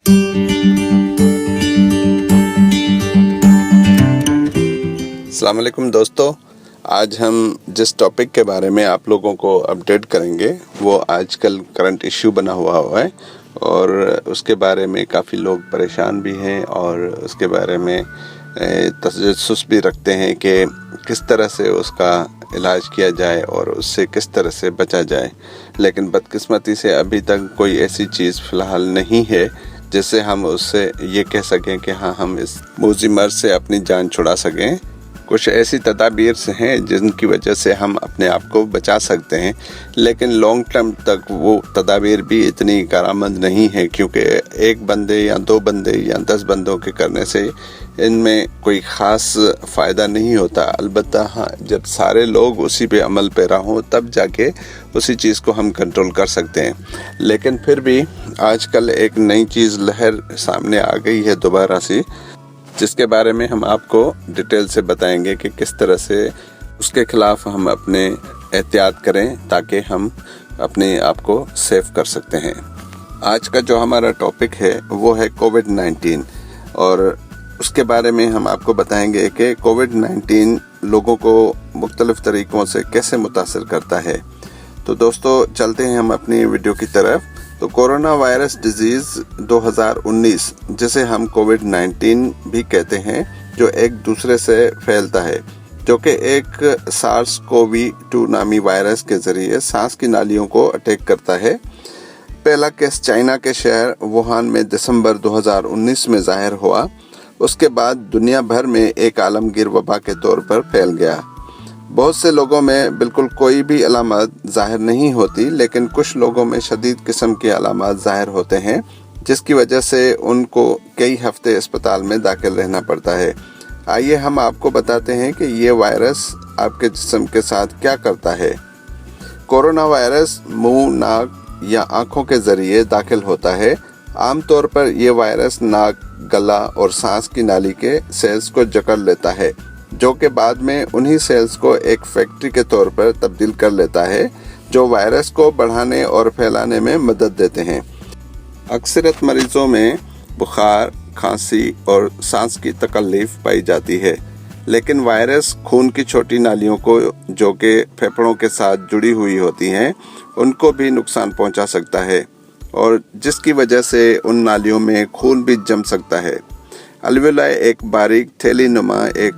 अस्सलाम वालेकुम दोस्तों, आज हम जिस टॉपिक के बारे में आप लोगों को अपडेट करेंगे वो आजकल करंट इश्यू बना हुआ है और उसके बारे में काफ़ी लोग परेशान भी हैं और उसके बारे में तजस्सुस भी रखते हैं कि किस तरह से उसका इलाज किया जाए और उससे किस तरह से बचा जाए। लेकिन बदकिस्मती से अभी तक कोई ऐसी चीज़ फ़िलहाल नहीं है जिससे हम उससे ये कह सकें कि हाँ, हम इस मूजी मर्ज़ से अपनी जान छुड़ा सकें। कुछ ऐसी तदाबीर हैं जिनकी वजह से हम अपने आप को बचा सकते हैं, लेकिन लॉन्ग टर्म तक वो तदाबीर भी इतनी कारआमद नहीं है, क्योंकि एक बंदे या 2 बंदे या 10 बंदों के करने से इनमें कोई ख़ास फ़ायदा नहीं होता। अलबत्ता हाँ, जब सारे लोग उसी पे अमल पैरा हों तब जाके उसी चीज़ को हम कंट्रोल कर सकते हैं। लेकिन फिर भी आजकल एक नई चीज़ लहर सामने आ गई है दोबारा से, जिसके बारे में हम आपको डिटेल से बताएंगे कि किस तरह से उसके ख़िलाफ़ हम अपने एहतियात करें ताकि हम अपने आप को सेफ कर सकते हैं। आज का जो हमारा टॉपिक है वो है कोविड-19 और उसके बारे में हम आपको बताएंगे कि कोविड-19 लोगों को मुख्तलिफ़ तरीक़ों से कैसे मुतासिर करता है। तो दोस्तों, चलते हैं हम अपनी वीडियो की तरफ। तो कोरोना वायरस डिजीज़ 2019, जिसे हम कोविड-19 भी कहते हैं, जो एक दूसरे से फैलता है, जो कि एक SARS-CoV-2 नामी वायरस के ज़रिए सांस की नालियों को अटैक करता है। पहला केस चाइना के शहर वुहान में दिसंबर 2019 में ज़ाहिर हुआ। उसके बाद दुनिया भर में एक आलमगीर वबा के तौर पर फैल गया। बहुत से लोगों में बिल्कुल कोई भी अलामत ज़ाहिर नहीं होती, लेकिन कुछ लोगों में शदीद किस्म के अलामत ज़ाहिर होते हैं, जिसकी वजह से उनको कई हफ्ते अस्पताल में दाखिल रहना पड़ता है। आइए हम आपको बताते हैं कि ये वायरस आपके जिस्म के साथ क्या करता है। कोरोना वायरस मुंह, नाक या आँखों के ज़रिए दाखिल होता है। आमतौर पर यह वायरस नाक, गला और सांस की नाली के सेल्स को जकड़ लेता है, जो कि बाद में उन्हीं सेल्स को एक फैक्ट्री के तौर पर तब्दील कर लेता है, जो वायरस को बढ़ाने और फैलाने में मदद देते हैं। अक्सरत मरीजों में बुखार, खांसी और सांस की तकलीफ पाई जाती है, लेकिन वायरस खून की छोटी नालियों को, जो कि फेफड़ों के साथ जुड़ी हुई होती हैं, उनको भी नुकसान पहुंचा सकता है और जिसकी वजह से उन नालियों में खून भी जम सकता है। अल्वेलाई एक बारीक थैली नुमा एक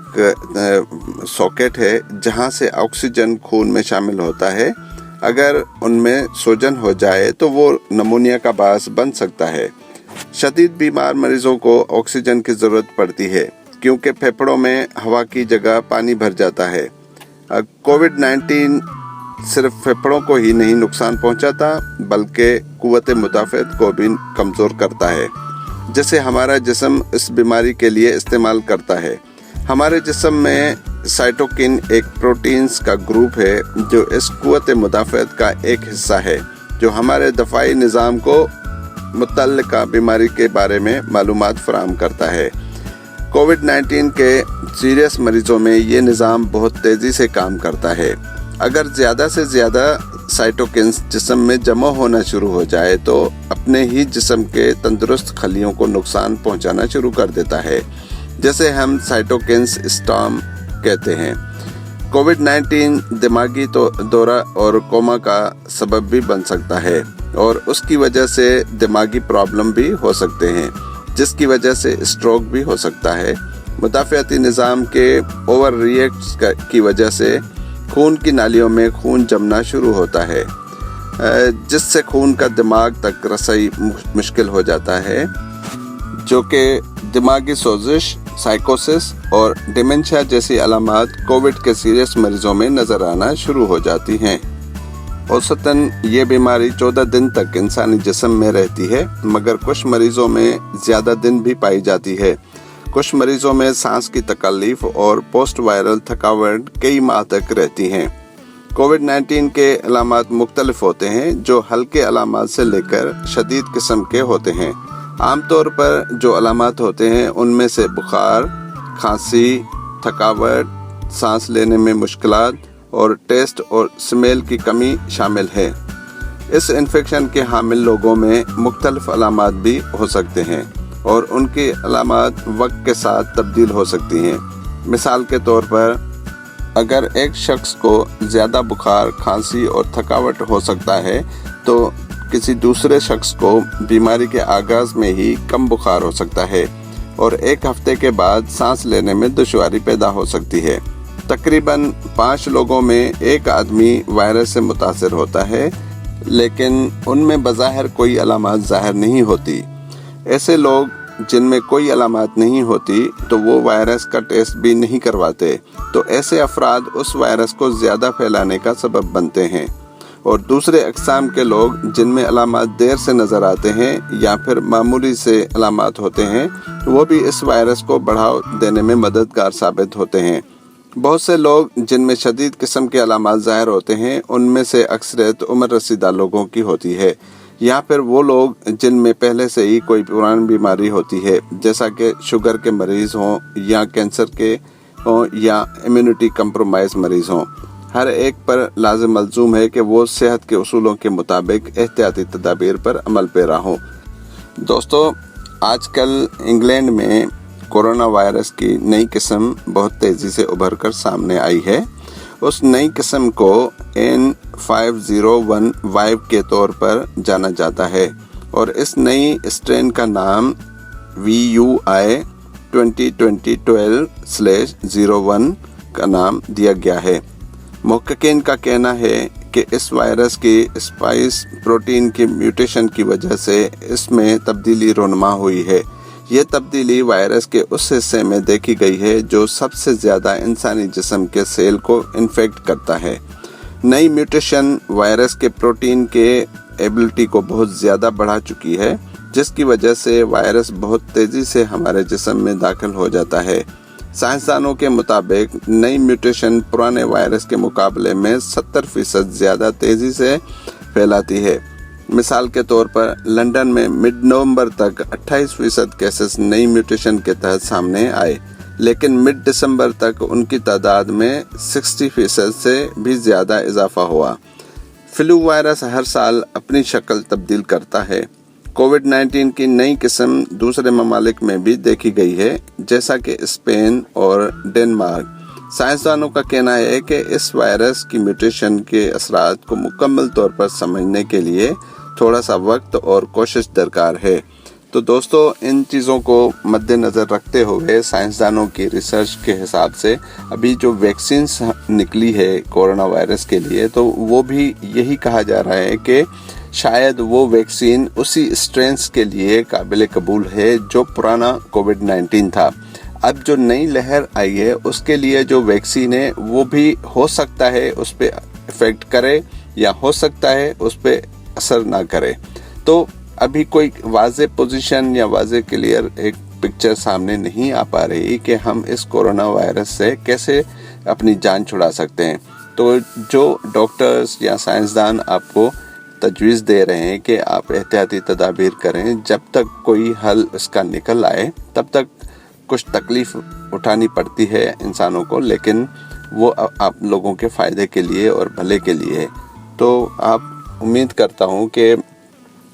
सॉकेट है जहां से ऑक्सीजन खून में शामिल होता है। अगर उनमें सूजन हो जाए तो वो नमूनिया का बायस बन सकता है। शदीद बीमार मरीजों को ऑक्सीजन की ज़रूरत पड़ती है, क्योंकि फेफड़ों में हवा की जगह पानी भर जाता है। कोविड-19 सिर्फ फेफड़ों को ही नहीं नुकसान पहुंचाता, बल्कि कुव्वत मुदाफ़अत को भी कमज़ोर करता है, जिसे हमारा जिस्म इस बीमारी के लिए इस्तेमाल करता है। हमारे जिस्म में साइटोकिन एक प्रोटीन्स का ग्रुप है जो इस कुव्वत मुदाफ़अत का एक हिस्सा है, जो हमारे दफ़ाई निज़ाम को मुतल्लिका बीमारी के बारे में मालूमात फराहम करता है। कोविड-19 के सीरियस मरीजों में ये निज़ाम बहुत तेज़ी से काम करता है। अगर ज़्यादा से ज़्यादा साइटोकिन्स जिस्म में जमा होना शुरू हो जाए तो अपने ही जिस्म के तंदुरुस्त खलियों को नुकसान पहुंचाना शुरू कर देता है, जैसे हम साइटोकिन्स स्टॉर्म कहते हैं। कोविड-19 दिमागी दौरा और कोमा का सबब भी बन सकता है और उसकी वजह से दिमागी प्रॉब्लम भी हो सकते हैं, जिसकी वजह से स्ट्रोक भी हो सकता है। मुदाफ़अती निज़ाम के ओवर रिएक्ट की वजह से खून की नालियों में खून जमना शुरू होता है, जिससे खून का दिमाग तक रसाई मुश्किल हो जाता है, जो कि दिमागी सोजिश, साइकोसिस और डिमेंशिया जैसी अलामात कोविड के सीरियस मरीजों में नज़र आना शुरू हो जाती हैं। औसतन ये बीमारी 14 दिन तक इंसानी जिस्म में रहती है, मगर कुछ मरीजों में ज़्यादा दिन भी पाई जाती है। कुछ मरीजों में सांस की तकलीफ और पोस्ट वायरल थकावट कई माह तक रहती हैं। कोविड-19 के अलामात मुख्तलिफ होते हैं, जो हल्के अलामात से लेकर शदीद किस्म के होते हैं। आमतौर पर जो अलामात होते हैं उनमें से बुखार, खांसी, थकावट, सांस लेने में मुश्किलात और टेस्ट और स्मेल की कमी शामिल है। इस इन्फेक्शन के हामिल लोगों में मुख्तलिफ अलामात भी हो सकते हैं और उनकी अलामात वक्त के साथ तब्दील हो सकती हैं। मिसाल के तौर पर अगर एक शख्स को ज़्यादा बुखार, खांसी और थकावट हो सकता है तो किसी दूसरे शख्स को बीमारी के आगाज़ में ही कम बुखार हो सकता है और एक हफ्ते के बाद सांस लेने में दुश्वारी पैदा हो सकती है। तकरीबन 5 लोगों में एक आदमी वायरस से मुतासिर होता है, लेकिन उनमें बज़ाहिर कोई अलामात ज़ाहिर नहीं होती। ऐसे लोग जिनमें कोई अलामात नहीं होती तो वो वायरस का टेस्ट भी नहीं करवाते, तो ऐसे अफराद उस वायरस को ज़्यादा फैलाने का सबब बनते हैं। और दूसरे अक़साम के लोग जिनमें अलामात देर से नज़र आते हैं या फिर मामूली से अलामात होते हैं, वो भी इस वायरस को बढ़ावा देने में मददगार साबित होते हैं। बहुत से लोग जिनमें शदीद किस्म के अलामात ज़ाहिर होते हैं, उनमें से अक्सरियत उम्र रसीदा लोगों की होती है या फिर वो लोग जिनमें पहले से ही कोई पुरानी बीमारी होती है, जैसा कि शुगर के मरीज़ हों या कैंसर के हों या इम्यूनिटी कंप्रोमाइज़ मरीज़ हों। हर एक पर लाज़िम मलज़ूम है कि वो सेहत के उसूलों के मुताबिक एहतियाती तदाबीर पर अमल पेरा हों। दोस्तों, आजकल इंग्लैंड में कोरोना वायरस की नई किस्म बहुत तेज़ी से उभर कर सामने आई है। उस नई किस्म को N501Y के तौर पर जाना जाता है और इस नई स्ट्रेन का नाम VUI 2020-12/01 का नाम दिया गया है। मुहक्किकीन का कहना है कि इस वायरस की स्पाइस प्रोटीन की म्यूटेशन की वजह से इसमें तब्दीली रोनमा हुई है। ये तब्दीली वायरस के उस हिस्से में देखी गई है जो सबसे ज़्यादा इंसानी जिस्म के सेल को इन्फेक्ट करता है। नई म्यूटेशन वायरस के प्रोटीन के एबिलिटी को बहुत ज़्यादा बढ़ा चुकी है, जिसकी वजह से वायरस बहुत तेज़ी से हमारे जिस्म में दाखिल हो जाता है। साइंसदानों के मुताबिक नई म्यूटेशन पुराने वायरस के मुकाबले में 70% ज़्यादा तेज़ी से फैलाती है। मिसाल के तौर पर लंदन में मिड नवंबर तक 28% केसेस नई म्यूटेशन के तहत सामने आए, लेकिन मिड दिसंबर तक उनकी तादाद में 60% से भी ज़्यादा इजाफा हुआ। फ्लू वायरस हर साल अपनी शक्ल तब्दील करता है। कोविड-19 की नई किस्म दूसरे ममालिक में भी देखी गई है, जैसा कि स्पेन और डेनमार्क। साइंसदानों का कहना है कि इस वायरस की म्यूटेशन के असरात को मुकम्मल तौर पर समझने के लिए थोड़ा सा वक्त और कोशिश दरकार है। तो दोस्तों, इन चीज़ों को मद्देनज़र रखते हुए साइंसदानों की रिसर्च के हिसाब से अभी जो वैक्सीन्स निकली है कोरोना वायरस के लिए, तो वो भी यही कहा जा रहा है कि शायद वो वैक्सीन उसी स्ट्रेन्स के लिए काबिल कबूल है जो पुराना कोविड-19 था। अब जो नई लहर आई है उसके लिए जो वैक्सीन है वो भी हो सकता है उस पर इफ़ेक्ट करे या हो सकता है उस पर असर ना करे। तो अभी कोई वाज़े पोजीशन या वाज़े क्लियर एक पिक्चर सामने नहीं आ पा रही कि हम इस कोरोना वायरस से कैसे अपनी जान छुड़ा सकते हैं। तो जो डॉक्टर्स या साइंसदान आपको तजवीज़ दे रहे हैं कि आप एहतियाती तदाबीर करें, जब तक कोई हल इसका निकल आए तब तक कुछ तकलीफ़ उठानी पड़ती है इंसानों को, लेकिन वो आप लोगों के फ़ायदे के लिए और भले के लिए। तो आप उम्मीद करता हूँ कि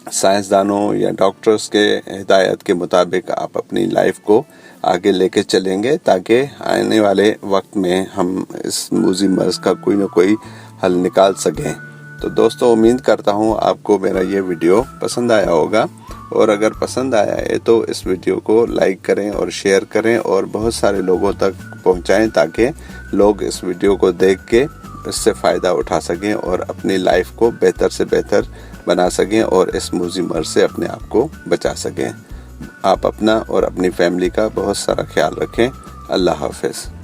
साइंसदानों या डॉक्टर्स के हिदायत के मुताबिक आप अपनी लाइफ को आगे लेके चलेंगे ताकि आने वाले वक्त में हम इस मूजी मर्ज़ का कोई ना कोई हल निकाल सकें। तो दोस्तों, उम्मीद करता हूँ आपको मेरा ये वीडियो पसंद आया होगा, और अगर पसंद आया है तो इस वीडियो को लाइक करें और शेयर करें और बहुत सारे लोगों तक पहुँचाएँ ताकि लोग इस वीडियो को देख के इससे फ़ायदा उठा सकें और अपनी लाइफ को बेहतर से बेहतर बना सकें और इस मूजी मर्ज़ से अपने आप को बचा सकें। आप अपना और अपनी फैमिली का बहुत सारा ख्याल रखें। अल्लाह हाफ़िज़।